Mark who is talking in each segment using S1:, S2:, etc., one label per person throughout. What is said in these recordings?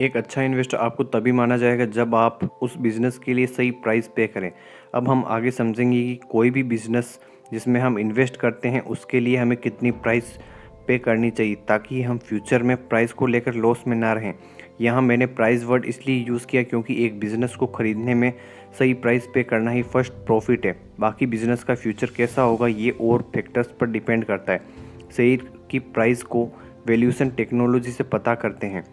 S1: एक अच्छा इन्वेस्टर आपको तभी माना जाएगा जब आप उस बिज़नेस के लिए सही प्राइस पे करें। अब हम आगे समझेंगे कि कोई भी बिज़नेस जिसमें हम इन्वेस्ट करते हैं उसके लिए हमें कितनी प्राइस पे करनी चाहिए ताकि हम फ्यूचर में प्राइस को लेकर लॉस में ना रहें। यहाँ मैंने प्राइस वर्ड इसलिए यूज़ किया क्योंकि एक बिज़नेस को ख़रीदने में सही प्राइस पे करना ही फर्स्ट प्रॉफिट है। बाकी बिज़नेस का फ्यूचर कैसा होगा ये और फैक्टर्स पर डिपेंड करता है। शेयर की प्राइस को वैल्यूएशन टेक्नोलॉजी से पता करते हैं।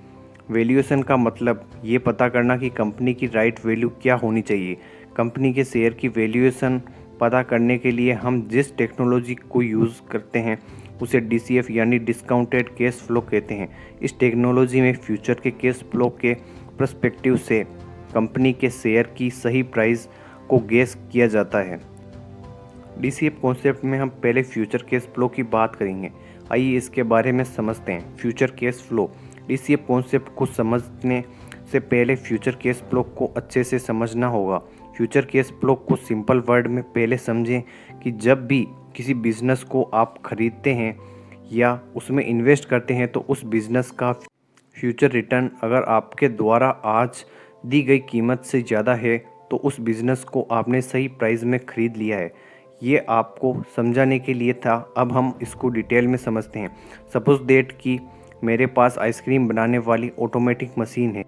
S1: वैल्यूएशन का मतलब ये पता करना कि कंपनी की राइट वैल्यू क्या होनी चाहिए। कंपनी के शेयर की वैल्यूएशन पता करने के लिए हम जिस टेक्नोलॉजी को यूज़ करते हैं उसे DCF यानी डिस्काउंटेड कैश फ्लो कहते हैं। इस टेक्नोलॉजी में फ्यूचर के कैश फ्लो के पर्सपेक्टिव से कंपनी के शेयर की सही प्राइस को गेस किया जाता है। DCF कॉन्सेप्ट में हम पहले फ्यूचर कैश फ्लो की बात करेंगे। आइए इसके बारे में समझते हैं। Future cash flow DCF concept को समझने से पहले फ्यूचर कैश फ्लो को अच्छे से समझना होगा। फ्यूचर कैश फ्लो को सिंपल वर्ड में पहले समझें कि जब भी किसी बिजनेस को आप खरीदते हैं या उसमें इन्वेस्ट करते हैं तो उस बिजनेस का फ्यूचर रिटर्न अगर आपके द्वारा आज दी गई कीमत से ज़्यादा है तो उस बिज़नेस को आपने सही प्राइस में ख़रीद लिया है। ये आपको समझाने के लिए था। अब हम इसको डिटेल में समझते हैं। सपोज दैट कि मेरे पास आइसक्रीम बनाने वाली ऑटोमेटिक मशीन है।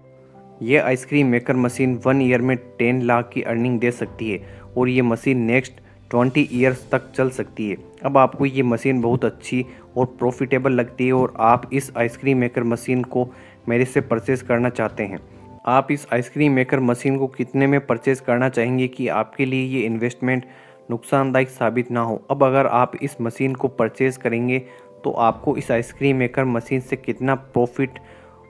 S1: ये आइसक्रीम मेकर मशीन 1 ईयर में 10 लाख की अर्निंग दे सकती है और ये मशीन नेक्स्ट 20 ईयर्स तक चल सकती है। अब आपको ये मशीन बहुत अच्छी और प्रॉफिटेबल लगती है और आप इस आइसक्रीम मेकर मशीन को मेरे से परचेज़ करना चाहते हैं। आप इस आइसक्रीम मेकर मशीन को कितने में परचेज़ करना चाहेंगे कि आपके लिए ये इन्वेस्टमेंट नुकसानदायक साबित ना हो। अब अगर आप इस मशीन को परचेज़ करेंगे तो आपको इस आइसक्रीम मेकर मशीन से कितना प्रॉफिट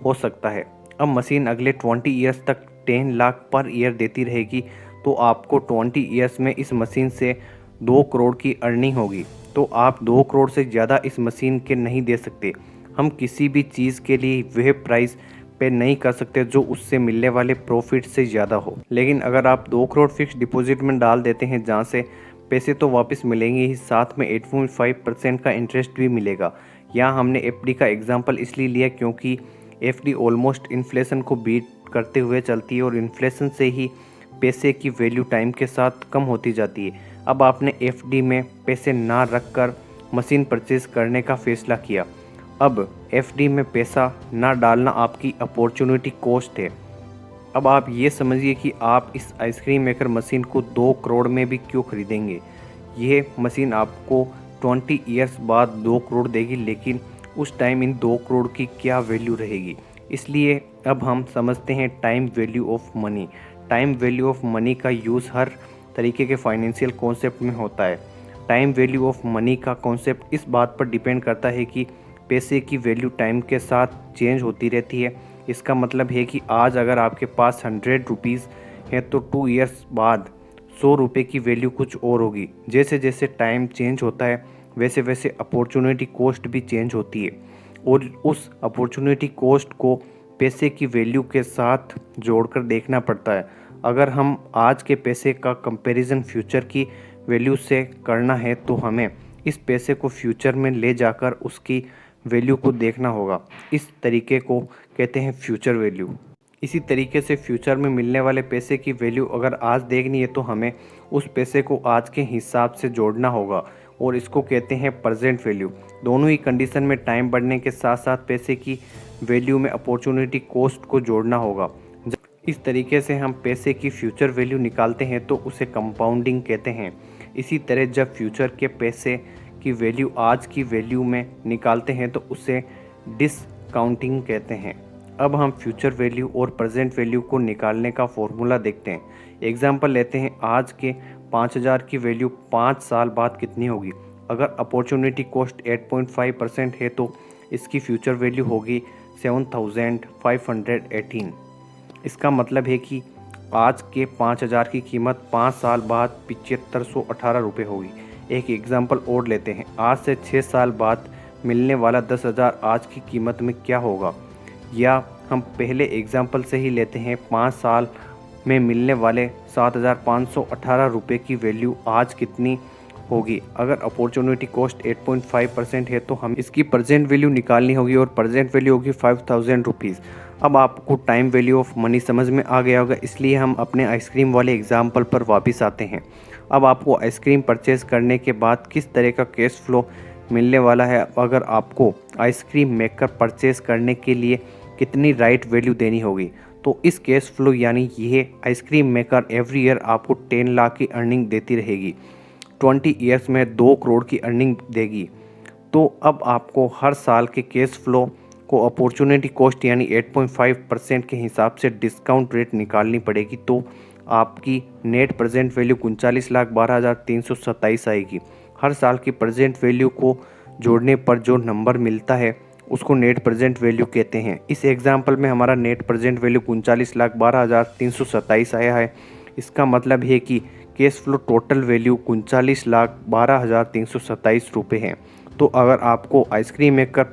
S1: हो सकता है। अब मशीन अगले 20 ईयर्स तक 10 लाख पर ईयर देती रहेगी तो आपको 20 ईयर्स में इस मशीन से 2 करोड़ की अर्निंग होगी। तो आप 2 करोड़ से ज़्यादा इस मशीन के नहीं दे सकते। हम किसी भी चीज़ के लिए वह प्राइस पे नहीं कर सकते जो उससे मिलने वाले प्रॉफिट से ज़्यादा हो। लेकिन अगर आप 2 करोड़ फिक्स डिपॉजिट में डाल देते हैं जहाँ से पैसे तो वापस मिलेंगे ही, साथ में 8.5% का इंटरेस्ट भी मिलेगा। यहाँ हमने FD का एग्जाम्पल इसलिए लिया क्योंकि FD ऑलमोस्ट इन्फ्लेशन को बीट करते हुए चलती है और इन्फ्लेशन से ही पैसे की वैल्यू टाइम के साथ कम होती जाती है। अब आपने FD में पैसे ना रख कर मशीन परचेज करने का फैसला किया। अब FD में पैसा ना डालना आपकी अपॉर्चुनिटी कॉस्ट है। अब आप ये समझिए कि आप इस आइसक्रीम मेकर मशीन को 2 करोड़ में भी क्यों खरीदेंगे। ये मशीन आपको 20 ईयर्स बाद 2 करोड़ देगी, लेकिन उस टाइम इन 2 करोड़ की क्या वैल्यू रहेगी। इसलिए अब हम समझते हैं time value of money. Time value of money का यूज़ हर तरीके के फाइनेंशियल कॉन्सेप्ट में होता है। टाइम वैल्यू ऑफ मनी का कॉन्सेप्ट इस बात पर डिपेंड करता है कि पैसे की वैल्यू टाइम के साथ चेंज होती रहती है। इसका मतलब है कि आज अगर आपके पास 100 रुपीज़ है तो 2 ईयर्स बाद 100 रुपये की वैल्यू कुछ और होगी। जैसे जैसे टाइम चेंज होता है वैसे वैसे अपॉर्चुनिटी कॉस्ट भी चेंज होती है और उस अपॉर्चुनिटी कॉस्ट को पैसे की वैल्यू के साथ जोड़कर देखना पड़ता है। अगर हम आज के पैसे का कंपैरिजन फ्यूचर की वैल्यू से करना है तो हमें इस पैसे को फ्यूचर में ले जाकर उसकी वैल्यू को देखना होगा। इस तरीके को कहते हैं फ्यूचर वैल्यू। इसी तरीके से फ्यूचर में मिलने वाले पैसे की वैल्यू अगर आज देखनी है तो हमें उस पैसे को आज के हिसाब से जोड़ना होगा और इसको कहते हैं प्रेजेंट वैल्यू। दोनों ही कंडीशन में टाइम बढ़ने के साथ साथ पैसे की वैल्यू में अपॉर्चुनिटी कॉस्ट को जोड़ना होगा। जब इस तरीके से हम पैसे की फ्यूचर वैल्यू निकालते हैं तो उसे कंपाउंडिंग कहते हैं। इसी तरह जब फ्यूचर के पैसे की वैल्यू आज की वैल्यू में निकालते हैं तो उसे डिस्काउंटिंग कहते हैं। अब हम फ्यूचर वैल्यू और प्रेजेंट वैल्यू को निकालने का फॉर्मूला देखते हैं। एग्जांपल लेते हैं, आज के 5000 की वैल्यू 5 साल बाद कितनी होगी। अगर अपॉर्चुनिटी कॉस्ट 8.5% है तो इसकी फ्यूचर वैल्यू होगी 7518। इसका मतलब है कि आज के 5000 की कीमत 5 साल बाद 7518 रुपये होगी। एक एग्जांपल और लेते हैं, आज से 6 साल बाद मिलने वाला 10,000 आज की कीमत में क्या होगा। या हम पहले एग्जांपल से ही लेते हैं, 5 साल में मिलने वाले 7,518 रुपये की वैल्यू आज कितनी होगी। अगर अपॉर्चुनिटी कॉस्ट 8.5% है तो हम इसकी प्रेजेंट वैल्यू निकालनी होगी और प्रेजेंट वैल्यू होगी 5,000 रुपीज़। अब आपको टाइम वैल्यू ऑफ मनी समझ में आ गया होगा, इसलिए हम अपने आइसक्रीम वाले एग्जाम्पल पर वापस आते हैं। अब आपको आइसक्रीम परचेज़ करने के बाद किस तरह का कैश फ्लो मिलने वाला है, अगर आपको आइसक्रीम मेकर परचेज़ करने के लिए कितनी राइट वैल्यू देनी होगी। तो इस कैश फ्लो यानी ये आइसक्रीम मेकर एवरी ईयर आपको 10 लाख की अर्निंग देती रहेगी, 20 ईयर्स में 2 करोड़ की अर्निंग देगी। तो अब आपको हर साल के कैश फ्लो को अपॉर्चुनिटी कॉस्ट यानी 8.5% के हिसाब से डिस्काउंट रेट निकालनी पड़ेगी। तो आपकी नेट प्रेजेंट वैल्यू 39,12,327 आएगी। हर साल की प्रेजेंट वैल्यू को जोड़ने पर जो नंबर मिलता है उसको नेट प्रेजेंट वैल्यू कहते हैं। इस एग्जाम्पल में हमारा नेट प्रेजेंट वैल्यू 39,12,327 आया है। इसका मतलब है कि कैश फ्लो टोटल वैल्यू 39,12,327 रुपये है। तो अगर आपको आइसक्रीम मेकर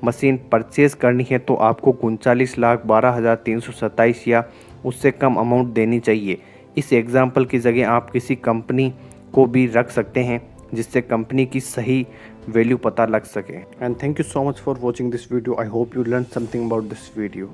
S1: मशीन परचेज़ करनी है तो आपको 39,12,327 या उससे कम अमाउंट देनी चाहिए। इस एग्जाम्पल की जगह आप किसी कंपनी को भी रख सकते हैं जिससे कंपनी की सही वैल्यू पता लग सके। And thank you so much for watching this video. I hope you learn something about this video.